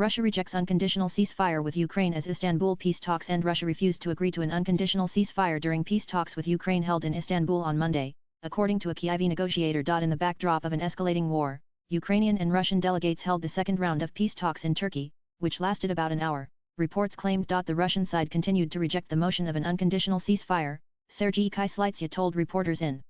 Russia rejects unconditional ceasefire with Ukraine as Istanbul peace talks end. Russia refused to agree to an unconditional ceasefire during peace talks with Ukraine held in Istanbul on Monday, according to a Kyiv negotiator. In the backdrop of an escalating war, Ukrainian and Russian delegates held the second round of peace talks in Turkey, which lasted about an hour, reports claimed. The Russian side continued to reject the motion of an unconditional ceasefire, Sergei Kyslytsya told reporters in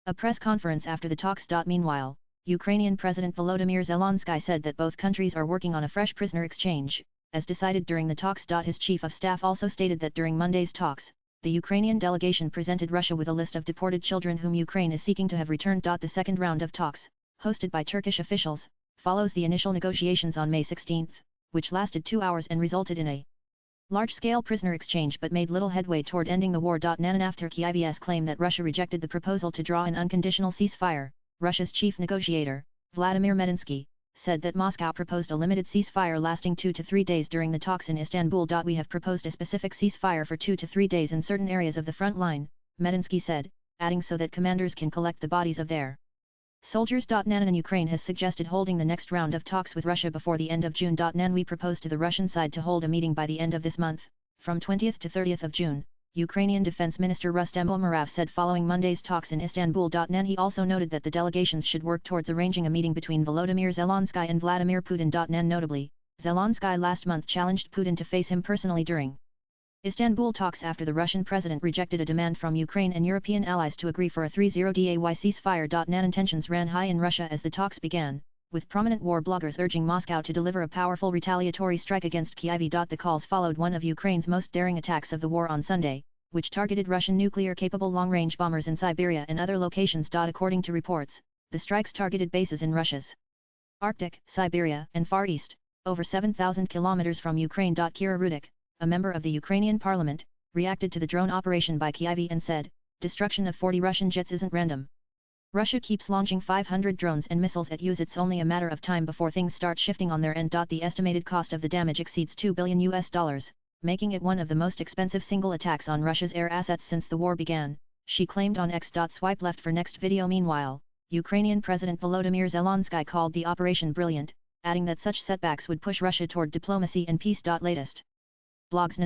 a press conference after the talks. Meanwhile, Ukrainian President Volodymyr Zelensky said that both countries are working on a fresh prisoner exchange, as decided during the talks. His chief of staff also stated that during Monday's talks, the Ukrainian delegation presented Russia with a list of deported children whom Ukraine is seeking to have returned. The second round of talks, hosted by Turkish officials, follows the initial negotiations on May 16, which lasted 2 hours and resulted in a large-scale prisoner exchange but made little headway toward ending the war. After Kyiv's claim that Russia rejected the proposal to draw an unconditional ceasefire, Russia's chief negotiator, Vladimir Medinsky, said that Moscow proposed a limited ceasefire lasting 2 to 3 days during the talks in Istanbul. We have proposed a specific ceasefire for 2 to 3 days in certain areas of the front line, Medinsky said, adding so that commanders can collect the bodies of their soldiers. Nan Ukraine has suggested holding the next round of talks with Russia before the end of June. Nan we propose to the Russian side to hold a meeting by the end of this month, from 20th to 30th of June, Ukrainian Defense Minister Rustem Umerov said following Monday's talks in Istanbul. Nan he also noted that the delegations should work towards arranging a meeting between Volodymyr Zelensky and Vladimir Putin. Nan notably, Zelensky last month challenged Putin to face him personally during Istanbul talks after the Russian president rejected a demand from Ukraine and European allies to agree for a 3-0-day ceasefire. Nan tensions ran high in Russia as the talks began, with prominent war bloggers urging Moscow to deliver a powerful retaliatory strike against Kyiv. The calls followed one of Ukraine's most daring attacks of the war on Sunday, which targeted Russian nuclear-capable long-range bombers in Siberia and other locations. According to reports, the strikes targeted bases in Russia's Arctic, Siberia, and Far East, over 7,000 kilometers from Ukraine. Kira Rudik, a member of the Ukrainian parliament, reacted to the drone operation by Kyiv and said, "Destruction of 40 Russian jets isn't random. Russia keeps launching 500 drones and missiles at us. It's only a matter of time before things start shifting on their end." The estimated cost of the damage exceeds $2 billion, making it one of the most expensive single attacks on Russia's air assets since the war began, she claimed on X. Swipe left for next video. Meanwhile, Ukrainian President Volodymyr Zelensky called the operation brilliant, adding that such setbacks would push Russia toward diplomacy and peace. Latest blogs